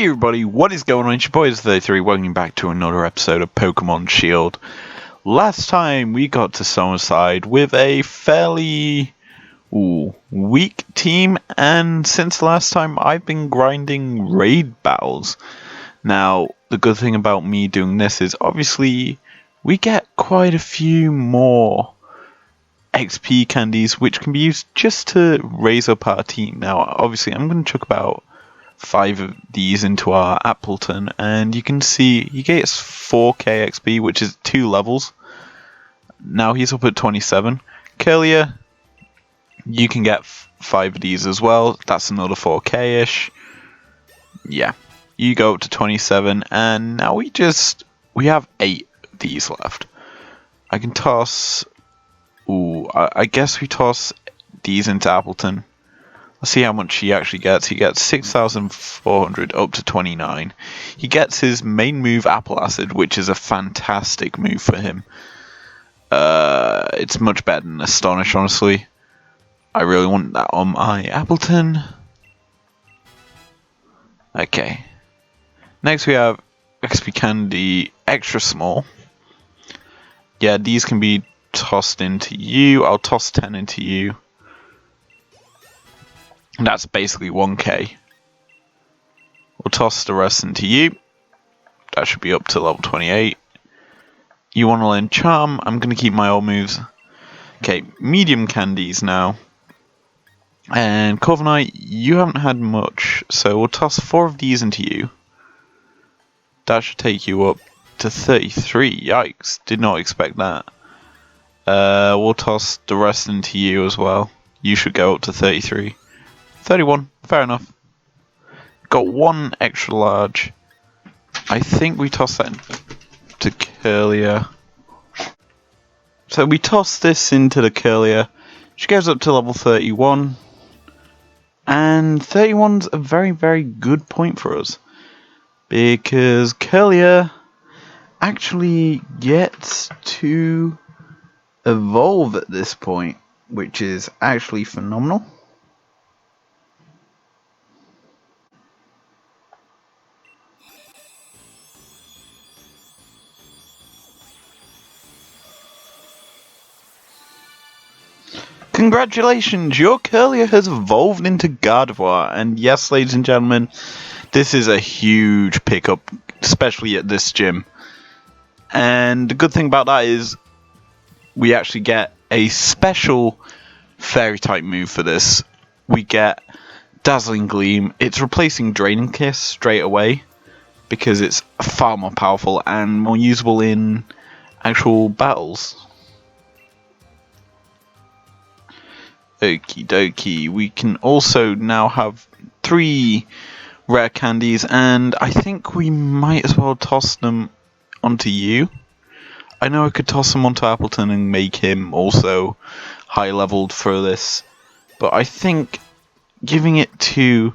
Hey everybody, what is going on? It's your boy Iz33, welcome back to another episode of Pokemon Shield. Last time we got to Summerside with a fairly weak team, and since last time I've been grinding raid battles. Now, the good thing about me doing this is obviously we get quite a few more XP candies which can be used just to raise up our team. Now, obviously I'm going to chuck about 5 of these into our Appleton, and you can see he gets 4k XP, which is 2 levels. Now he's up at 27. Curlier, you can get 5 of these as well. That's another 4k-ish. Yeah, you go up to 27, and now we have 8 of these left. I can toss. I guess we toss these into Appleton. Let's see how much he actually gets. He gets 6,400 up to 29. He gets his main move, Apple Acid, which is a fantastic move for him. It's much better than Astonish, honestly. I really want that on my Appleton. Okay. Next we have XP Candy Extra Small. Yeah, these can be tossed into you. I'll toss 10 into you. That's basically 1k. We'll toss the rest into you. That should be up to level 28. You want to learn Charm? I'm going to keep my old moves. Okay, medium candies now. And Corviknight, you haven't had much, so we'll toss 4 of these into you. That should take you up to 33. Yikes, did not expect that. We'll toss the rest into you as well. You should go up to 33. 31, fair enough. Got 1 extra large. I think we toss that to Curlier. So we toss this into the Curlier. She goes up to level 31. And 31's a very, very good point for us. Because Curlier actually gets to evolve at this point, which is actually phenomenal. Congratulations, your Curlier has evolved into Gardevoir, and yes, ladies and gentlemen, this is a huge pickup, especially at this gym. And the good thing about that is we actually get a special fairy type move for this. We get Dazzling Gleam. It's replacing Draining Kiss straight away because it's far more powerful and more usable in actual battles. Okie dokie, we can also now have 3 rare candies, and I think we might as well toss them onto you. I know I could toss them onto Appleton and make him also high leveled for this, but I think giving it to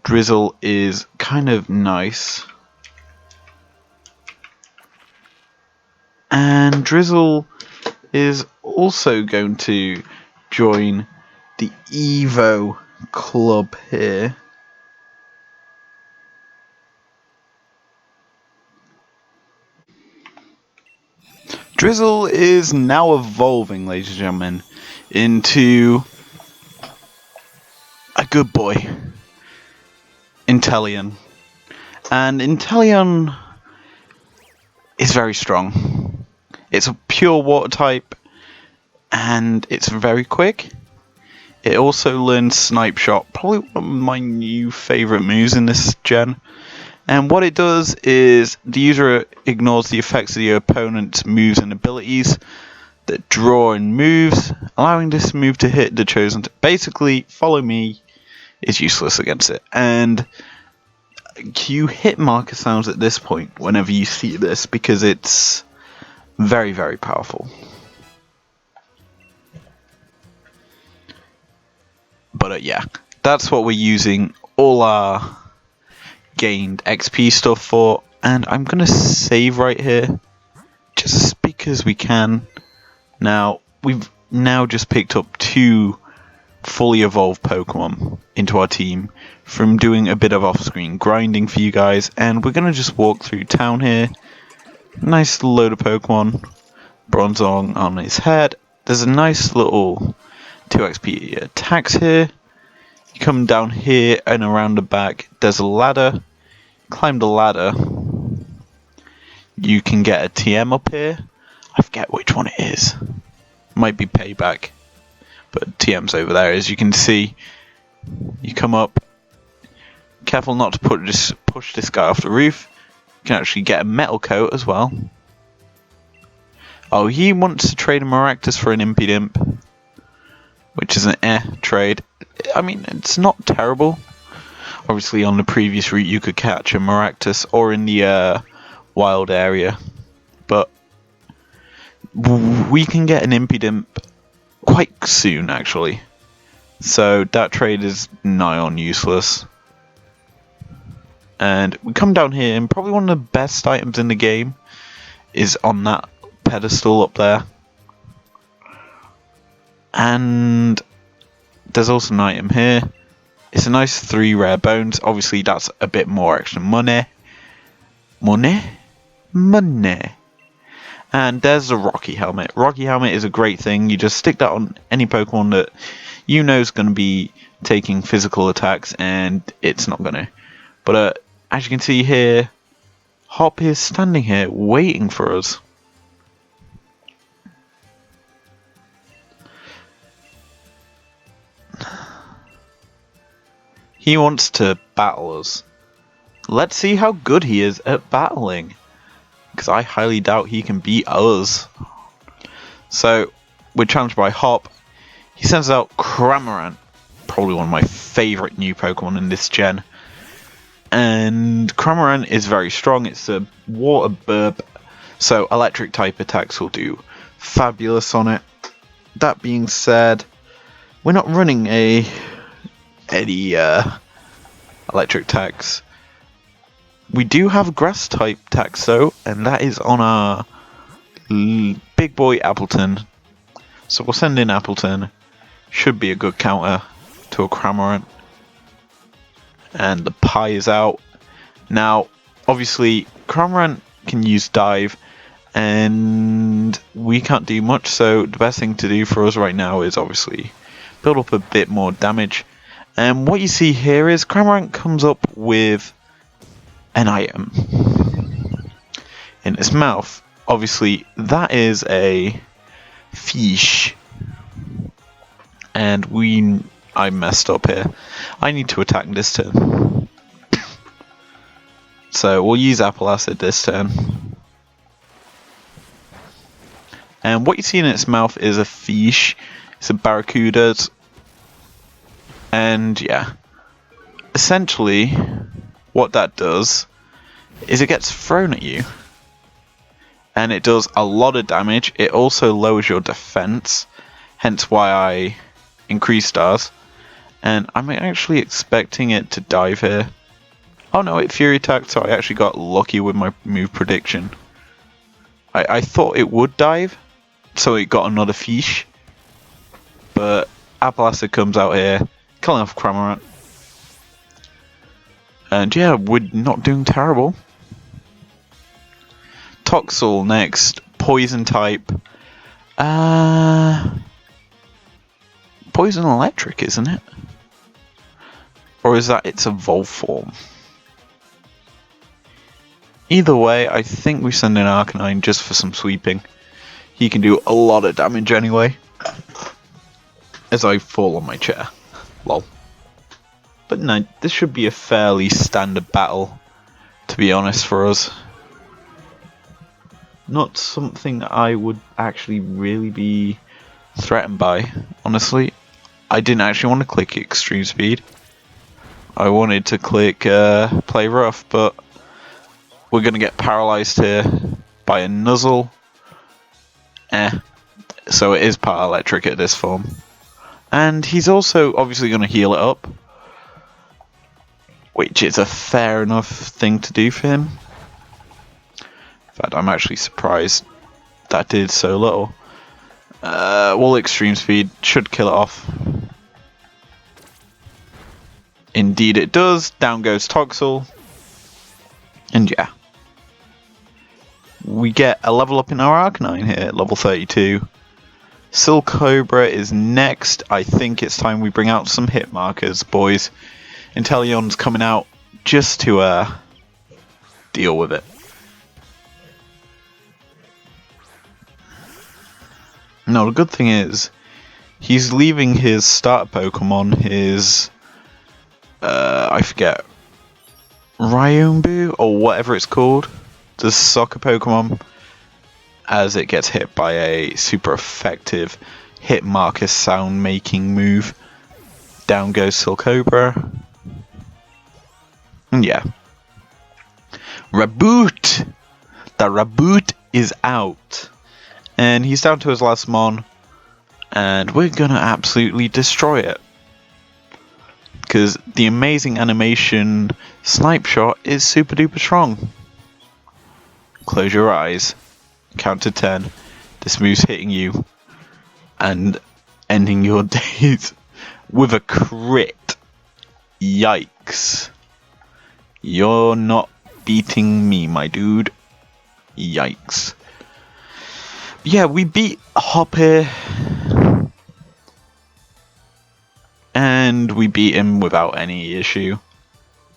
Drizzle is kind of nice. And Drizzle is also going to join the Evo club here. Drizzle is now evolving, ladies and gentlemen, into a good boy, Inteleon. And Inteleon is very strong. It's a pure water type, and it's very quick. It also learns Snipe Shot, probably one of my new favourite moves in this gen. And what it does is the user ignores the effects of the opponent's moves and abilities that draw in moves, allowing this move to hit the chosen. Basically, Follow Me is useless against it. And you hit marker sounds at this point whenever you see this because it's very, very powerful. But yeah, that's what we're using all our gained XP stuff for, and I'm gonna save right here just because we can. Now we've just picked up 2 fully evolved Pokemon into our team from doing a bit of off-screen grinding for you guys, and we're going to just walk through town here. Nice load of Pokemon. Bronzong on his head. There's a nice little 2 XP attacks here. You come down here and around the back, there's a ladder. Climb the ladder. You can get a TM up here. I forget which one it is. Might be Payback. But TM's over there, as you can see. You come up. Careful not to push this guy off the roof. You can actually get a metal coat as well. Oh, he wants to trade a Maractus for an Impidimp, which is an trade. I mean, it's not terrible. Obviously, on the previous route, you could catch a Maractus or in the wild area, but we can get an Impidimp quite soon, actually. So that trade is nigh on useless. And we come down here, and probably one of the best items in the game is on that pedestal up there. And there's also an item here. It's a nice 3 rare bones. Obviously, that's a bit more extra money. Money. And there's the Rocky Helmet. Rocky Helmet is a great thing. You just stick that on any Pokemon that you know is going to be taking physical attacks, and it's not going to. But as you can see here, Hop is standing here waiting for us. He wants to battle us. Let's see how good he is at battling, because I highly doubt he can beat us. So, we're challenged by Hop. He sends out Cramorant, probably one of my favourite new Pokemon in this gen. And Cramorant is very strong. It's a water burb, so electric type attacks will do fabulous on it. That being said, we're not running any electric attacks. We do have grass type attacks though, and that is on our big boy Appleton. So we'll send in Appleton. Should be a good counter to a Cramorant. And the pie is out. Now, obviously, Cramorant can use dive, and we can't do much, so the best thing to do for us right now is obviously build up a bit more damage. And what you see here is Cramorant comes up with an item in its mouth. Obviously, that is a fish. And I messed up here. I need to attack this turn. So we'll use Apple Acid this turn. And what you see in its mouth is a fish. It's a barracuda. And yeah. Essentially, what that does is it gets thrown at you. And it does a lot of damage. It also lowers your defense. Hence why I increased ours. And I'm actually expecting it to dive here. Oh no, it Fury attacked, so I actually got lucky with my move prediction. I thought it would dive, so it got another fish. But Apple Acid comes out here, killing off Cramorant. And yeah, we're not doing terrible. Toxel next, poison type. Poison electric, isn't it? Or is that its evolved form? Either way, I think we send in Arcanine just for some sweeping. He can do a lot of damage anyway. As I fall on my chair. Lol. But no, this should be a fairly standard battle, to be honest, for us. Not something that I would actually really be threatened by, honestly. I didn't actually want to click extreme speed. I wanted to click play rough, but we're going to get paralyzed here by a Nuzzle. So it is power electric at this form. And he's also obviously going to heal it up, which is a fair enough thing to do for him. In fact, I'm actually surprised that did so little. Well, extreme speed should kill it off. Indeed it does. Down goes Toxel. And yeah. We get a level up in our Arcanine here, level 32. Silcobra is next. I think it's time we bring out some hit markers, boys. Inteleon's coming out just to deal with it. Now the good thing is, he's leaving his starter Pokemon, his I forget, Ryombu or whatever it's called, the soccer Pokemon, as it gets hit by a super effective hit marker sound making move. Down goes Silcobra. And yeah. Raboot! The Raboot is out. And he's down to his last mon. And we're gonna absolutely destroy it. Because the amazing animation Snipe Shot is super duper strong. Close your eyes. Count to 10. This move's hitting you. And ending your days with a crit. Yikes. You're not beating me, my dude. Yikes. Yeah, we beat Hop here. And we beat him without any issue.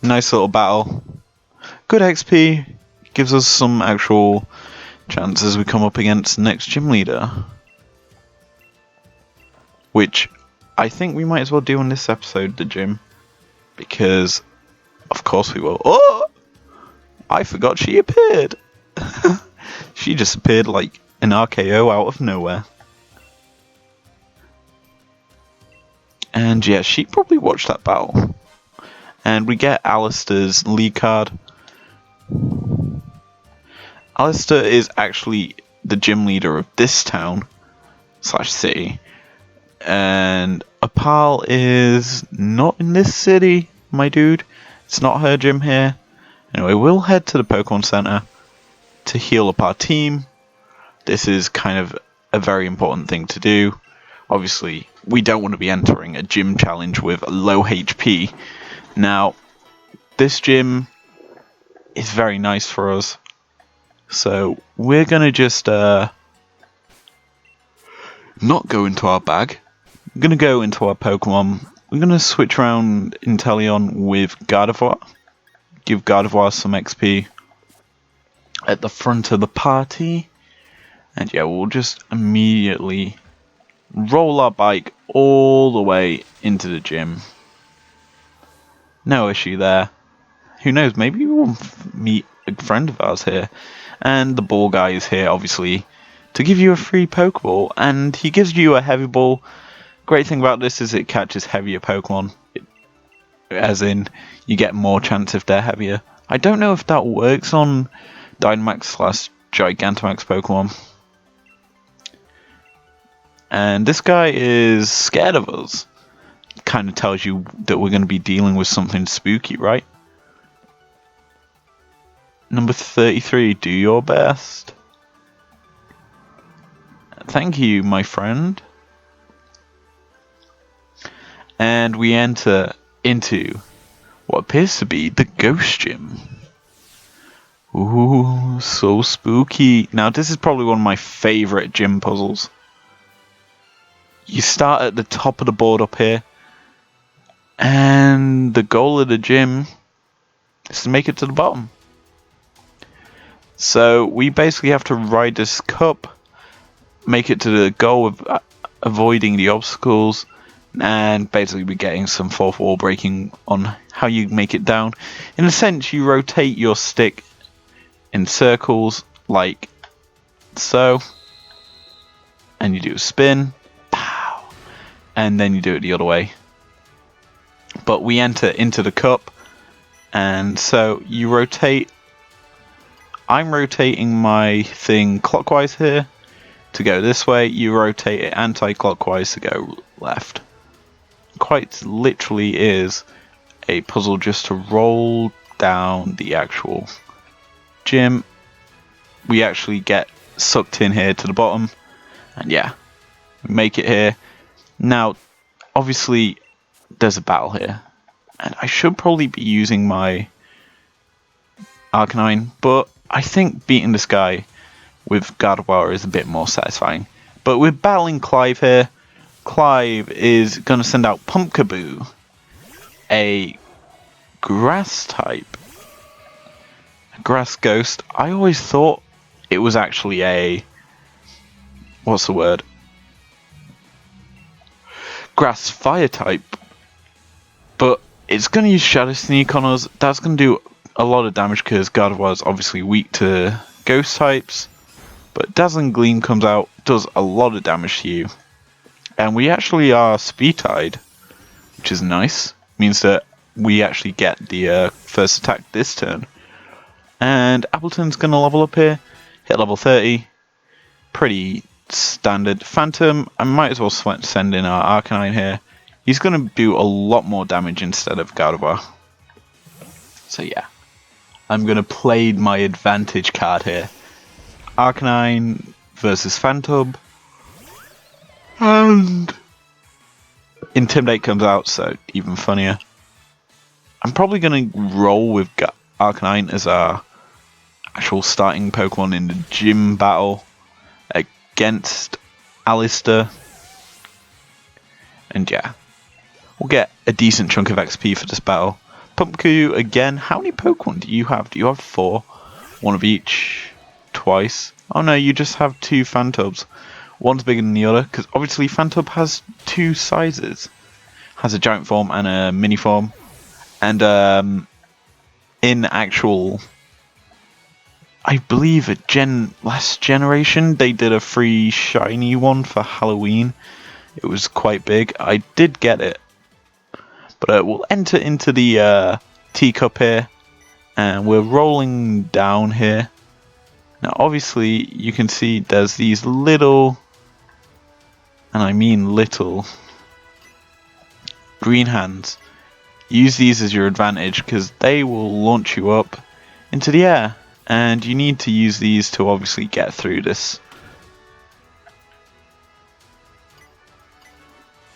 Nice little battle. Good XP. Gives us some actual chances we come up against the next gym leader. Which I think we might as well do in this episode, the gym. Because, of course we will. Oh! I forgot she appeared. She just appeared like an RKO out of nowhere. And yeah, she probably watched that battle. And we get Alistair's lead card. Alistair is actually the gym leader of this town / city. And Opal is not in this city, my dude. It's not her gym here. Anyway, we'll head to the Pokemon Center to heal up our team. This is kind of a very important thing to do. Obviously, we don't want to be entering a gym challenge with low HP. Now, this gym is very nice for us. So, we're going to just not go into our bag. We're going to go into our Pokemon. We're going to switch around Inteleon with Gardevoir. Give Gardevoir some XP at the front of the party. And yeah, we'll just immediately roll our bike all the way into the gym. No issue there. Who knows, maybe we'll meet a friend of ours here. And the ball guy is here, obviously, to give you a free Pokeball. And he gives you a heavy ball. Great thing about this is it catches heavier Pokemon. As in, you get more chance if they're heavier. I don't know if that works on Dynamax / Gigantamax Pokemon. And this guy is scared of us. Kind of tells you that we're going to be dealing with something spooky, right? Number 33, do your best. Thank you, my friend. And we enter into what appears to be the Ghost Gym. Ooh, so spooky. Now, this is probably one of my favorite gym puzzles. You start at the top of the board up here, and the goal of the gym is to make it to the bottom. So we basically have to ride this cup, make it to the goal of avoiding the obstacles, and basically be getting some fourth wall breaking on how you make it down. In a sense, you rotate your stick in circles like so, and you do a spin, pow, and then you do it the other way. But we enter into the cup, and so you rotate. I'm rotating my thing clockwise here to go this way. You rotate it anti-clockwise to go left. Quite literally is a puzzle just to roll down the actual gym. We actually get sucked in here to the bottom, and yeah, we make it here. Now, obviously, there's a battle here, And I should probably be using my Arcanine, but I think beating this guy with Gardevoir is a bit more satisfying. But we're battling Clive here. Clive is going to send out Pumpkaboo, a grass type. A grass ghost. I always thought it was actually a... what's the word? Grass fire type. But it's going to use Shadow Sneak on us. That's going to do a lot of damage because Gardevoir is obviously weak to ghost types. But Dazzling Gleam comes out, does a lot of damage to you. And we actually are speed tied, which is nice. Means that we actually get the first attack this turn. And Appleton's going to level up here, hit level 30. Pretty standard. Phantom, I might as well send in our Arcanine here. He's going to do a lot more damage instead of Gardevoir. So yeah, I'm going to play my advantage card here. Arcanine versus Phantom. And Intimidate comes out, so even funnier. I'm probably going to roll with Arcanine as our actual starting Pokemon in the gym battle against Alistair. And yeah, we'll get a decent chunk of XP for this battle. Pumpkaboo again. How many Pokemon do you have? Do you have 4? One of each? Twice? Oh no, you just have 2 Phantoms. One's bigger than the other, because obviously Phantom has 2 sizes. Has a giant form and a mini form. And in actual... I believe last generation they did a free shiny one for Halloween. It was quite big. I did get it. But we'll enter into the teacup here. And we're rolling down here. Now obviously you can see there's these little, and I mean little, green hands. Use these as your advantage because they will launch you up into the air. And you need to use these to obviously get through this.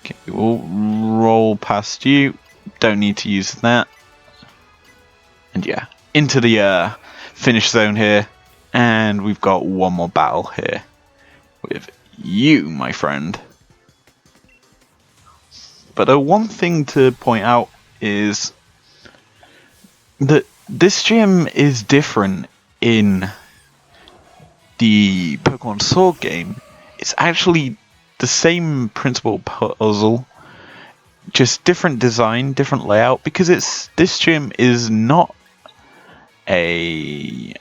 Okay, we'll roll past you. Don't need to use that. And yeah, into the finish zone here. And we've got one more battle here with you, my friend. But one thing to point out is that this gym is different in the Pokemon Sword game. It's actually the same principal puzzle, just different design, different layout, because this gym is not a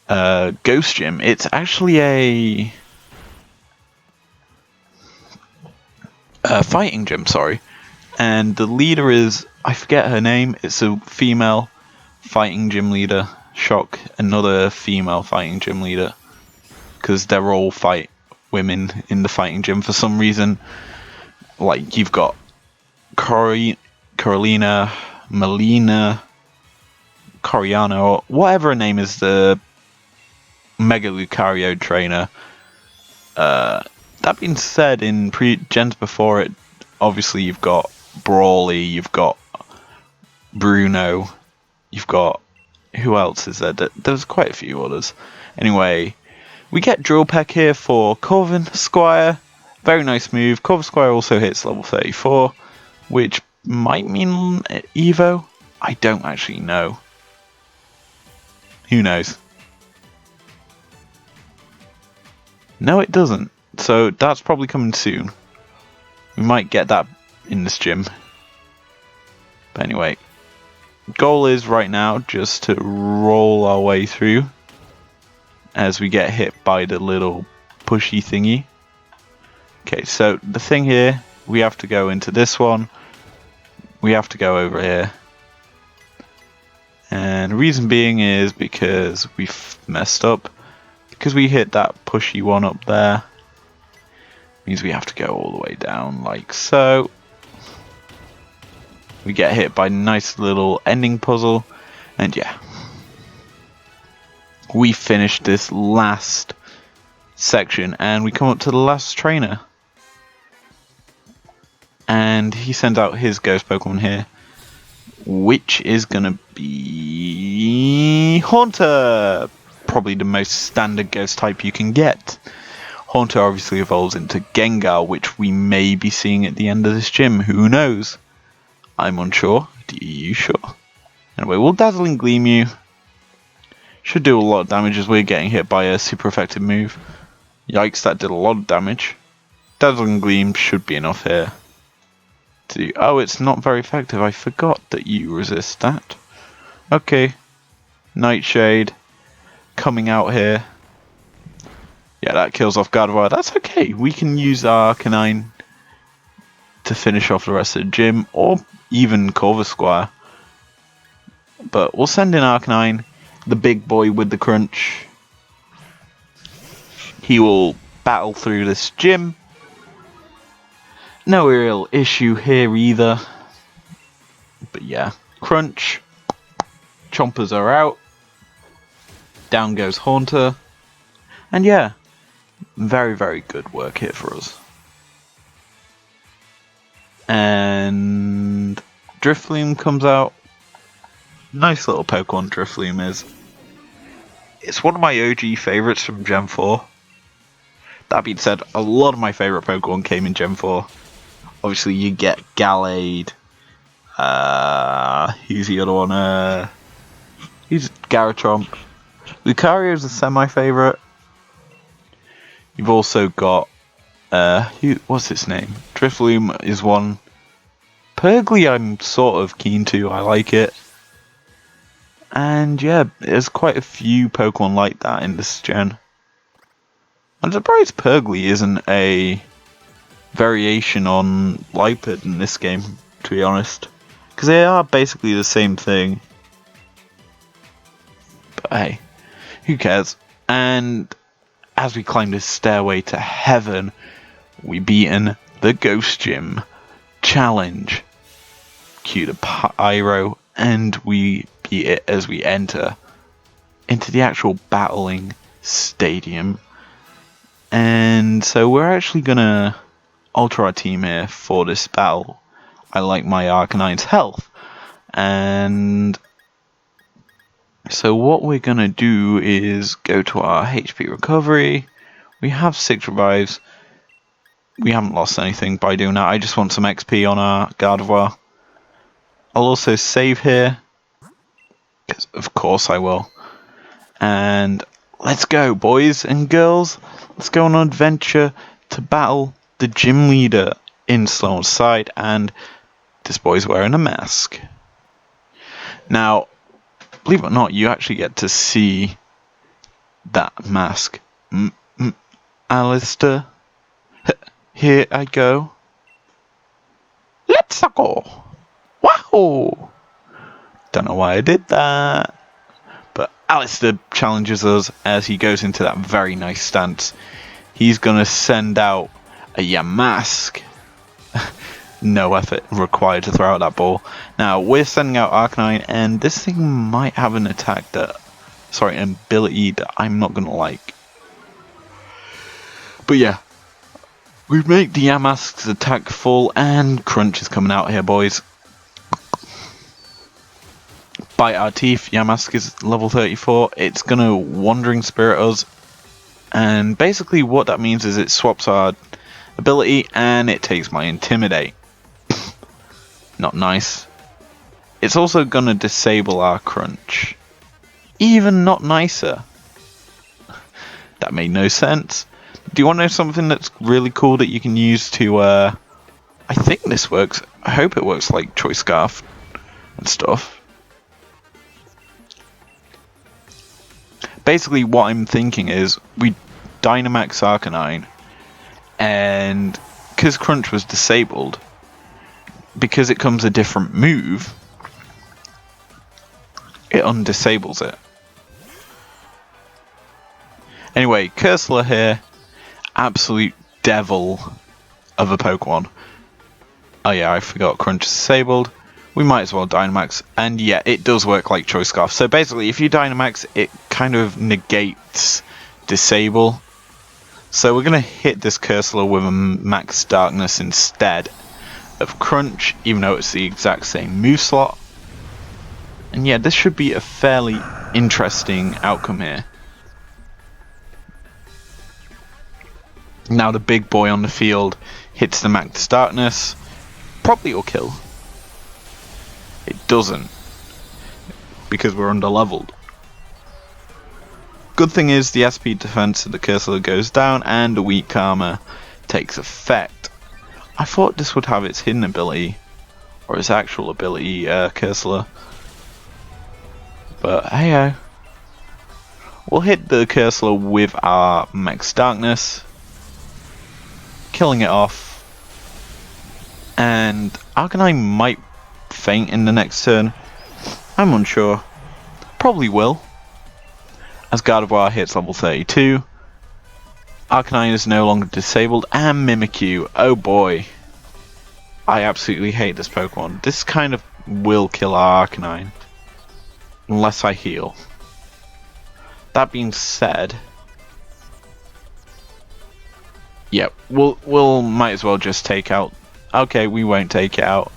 ghost gym. It's actually a fighting gym, sorry. And the leader is, I forget her name, it's a female fighting gym leader. Shock, another female fighting gym leader. Because they're all fight women in the fighting gym for some reason. Like, you've got Carolina, Melina, Coriana, or whatever her name is, the Mega Lucario trainer. That being said, in gens before it, obviously you've got Brawly, you've got Bruno, you've got... who else is there? There's quite a few others. Anyway, we get Drill Peck here for Corvin Squire. Very nice move. Corvin Squire also hits level 34, which might mean Evo. I don't actually know. Who knows? No, it doesn't. So that's probably coming soon. We might get that in this gym. But anyway, goal is right now just to roll our way through as we get hit by the little pushy thingy. Okay, so the thing here, we have to go into this one. We have to go over here. And the reason being is because we messed up. Because we hit that pushy one up there. Means we have to go all the way down like so. We get hit by a nice little ending puzzle. And yeah. We finished this last section and we come up to the last trainer. And he sends out his ghost Pokemon here, which is gonna be Haunter. Probably the most standard ghost type you can get. Haunter obviously evolves into Gengar, which we may be seeing at the end of this gym. Who knows? I'm unsure. Are you sure? Anyway, we'll Dazzling Gleam you. Should do a lot of damage as we're getting hit by a super effective move. Yikes, that did a lot of damage. Dazzling Gleam should be enough here. Oh, it's not very effective. I forgot that you resist that. Okay. Nightshade coming out here. Yeah, that kills off Gardevoir. That's okay. We can use Arcanine to finish off the rest of the gym, or even Corvusquire. But we'll send in Arcanine, the big boy with the crunch. He will battle through this gym. No real issue here either. But yeah, crunch. Chompers are out. Down goes Haunter. And yeah, very, very good work here for us. And Drifloon comes out. Nice little Pokemon Drifloon is. It's one of my OG favourites from Gen 4. That being said, a lot of my favourite Pokemon came in Gen 4. Obviously you get Gallade. Who's the other one? He's Garchomp. Lucario is a semi-favourite. You've also got what's its name? Drifloon is one. Purgly I'm sort of keen to, I like it. And yeah, there's quite a few Pokemon like that in this gen. I'm surprised Purgly isn't a variation on Lipid in this game, to be honest. Because they are basically the same thing. But hey, who cares? And as we climb this stairway to heaven, we beaten the Ghost Gym Challenge. Cue the pyro, and we beat it as we enter into the actual battling stadium. And so we're actually gonna alter our team here for this battle. I like my Arcanine's health, and so what we're gonna do is go to our HP recovery. We have 6 revives. We haven't lost anything by doing that. I just want some XP on our Gardevoir. I'll also save here, because of course I will. And let's go, boys and girls. Let's go on an adventure to battle the gym leader in Sloan's side, and this boy's wearing a mask. Now, believe it or not, you actually get to see that mask. Alistair, here I go. Let's go. Wow! Don't know why I did that. But Alistair challenges us as he goes into that very nice stance. He's gonna send out a Yamask. No effort required to throw out that ball. Now we're sending out Arcanine, and this thing might have an attack that, an ability that I'm not gonna like. But yeah, we make the Yamask's attack full, and Crunch is coming out here, boys. Bite our teeth. Yamask is level 34. It's gonna Wandering Spirit us, and basically what that means is it swaps our ability and it takes my Intimidate. Not nice. It's also gonna disable our Crunch. Even not nicer. That made no sense. Do you want to know something that's really cool that you can use to I think this works. I hope it works like Choice Scarf and stuff. Basically what I'm thinking is we Dynamax Arcanine, and because Crunch was disabled, because it comes a different move, it undisables it. Anyway, Cursula here, absolute devil of a Pokemon. Oh yeah, I forgot Crunch is disabled. We might as well Dynamax, and yeah, it does work like Choice Scarf. So basically, if you Dynamax, it kind of negates Disable. So we're going to hit this Cursula with a Max Darkness instead. of crunch, even though it's the exact same move slot. And yeah, this should be a fairly interesting outcome here. Now the big boy on the field hits the max darkness. Probably will kill. It doesn't, because we're under leveled. Good thing is the SP defense of the cursor goes down and the weak armor takes effect. I thought this would have its hidden ability, or its actual ability, cursor. But hey-oh. We'll hit the cursor with our max darkness, killing it off. And Arcanine might faint in the next turn. I'm unsure. Probably will. As Gardevoir hits level 32. Arcanine is no longer disabled, and Mimikyu. Oh boy. I absolutely hate this Pokemon. This kind of will kill our Arcanine. Unless I heal. That being said, yep, we'll might as well just take out. Okay, we won't take it out.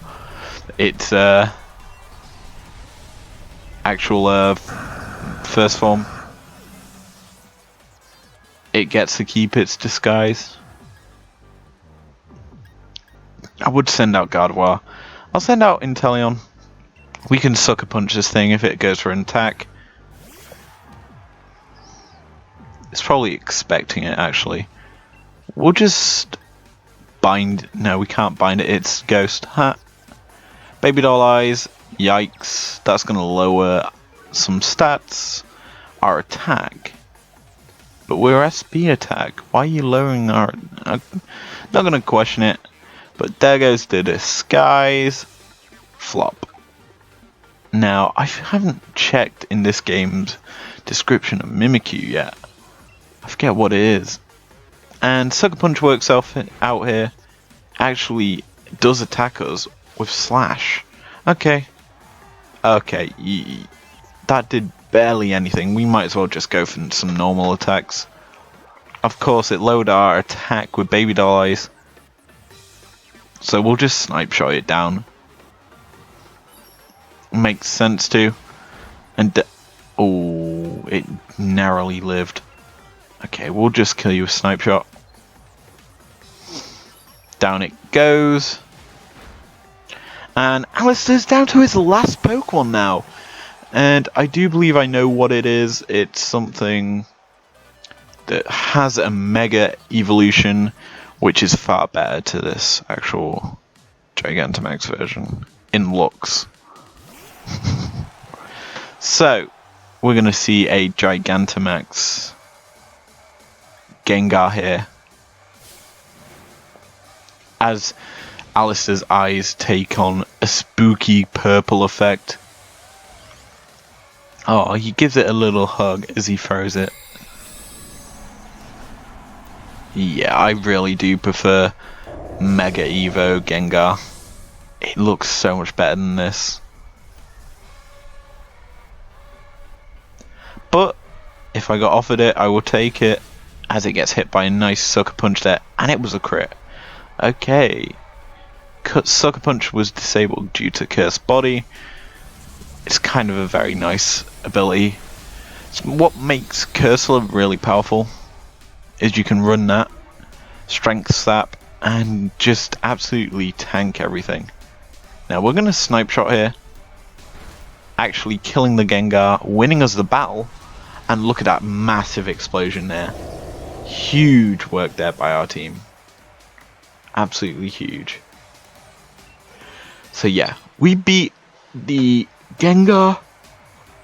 It's actual first form. It gets to keep its disguise. I would send out Gardevoir. I'll send out Inteleon. We can sucker punch this thing if it goes for an attack. It's probably expecting it, actually. We'll just bind. No, we can't bind it. It's Ghost. Ha. Baby doll eyes. Yikes. That's going to lower some stats. Our attack. But we're SP attack. Why are you lowering our... I'm not going to question it. But there goes the disguise. Flop. Now, I haven't checked in this game's description of Mimikyu yet. I forget what it is. And Sucker Punch works out here. Actually does attack us with Slash. Okay. Okay. That did barely anything. We might as well just go for some normal attacks. Of course, it lowered our attack with Baby Doll Eyes. So we'll just snipe shot it down. Makes sense to. And oh, it narrowly lived. Okay, we'll just kill you with snipe shot. Down it goes. And Alistair's down to his last Pokemon now. And I do believe I know what it is. It's something that has a Mega Evolution, which is far better to this actual Gigantamax version in looks. So, we're going to see a Gigantamax Gengar here. As Alistair's eyes take on a spooky purple effect. Oh, he gives it a little hug as he throws it. Yeah, I really do prefer Mega Evo Gengar. It looks so much better than this. But if I got offered it, I will take it, as it gets hit by a nice Sucker Punch there, and it was a crit. Okay. Sucker Punch was disabled due to Cursed Body. It's kind of a very nice ability. What makes Cursor really powerful is you can run that, Strength Sap, and just absolutely tank everything. Now we're going to snipe shot here, actually killing the Gengar, winning us the battle, and look at that massive explosion there. Huge work there by our team. Absolutely huge. So yeah, we beat the Gengar,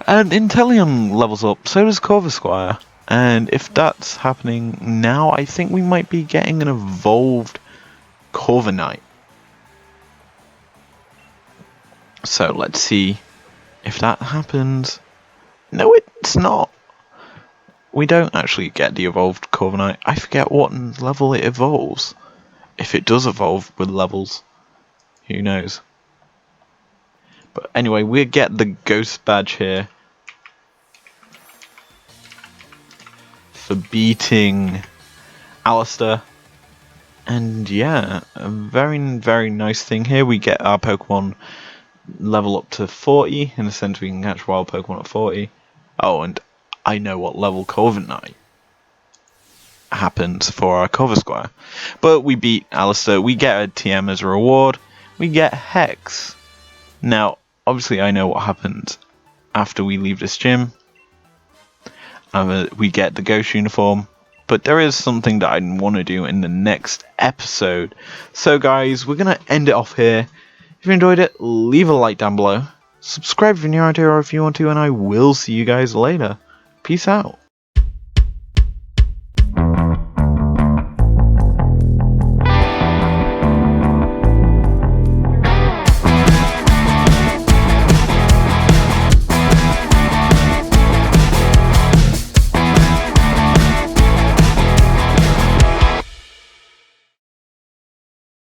and Inteleon levels up, so does Corvisquire. And if that's happening now, I think we might be getting an evolved Corviknight. So let's see if that happens. No, it's not. We don't actually get the evolved Corviknight. I forget what level it evolves. If it does evolve with levels, who knows. But anyway, we get the Ghost Badge here for beating Alistair. And yeah, a very, very nice thing here. We get our Pokemon level up to 40. In a sense, we can catch wild Pokemon at 40. Oh, and I know what level Corviknight happens for our cover square. But we beat Alistair. We get a TM as a reward. We get Hex. Now, obviously, I know what happens after we leave this gym. We get the Ghost uniform. But there is something that I want to do in the next episode. So guys, we're going to end it off here. If you enjoyed it, leave a like down below. Subscribe if you're new around here or if you want to, and I will see you guys later. Peace out.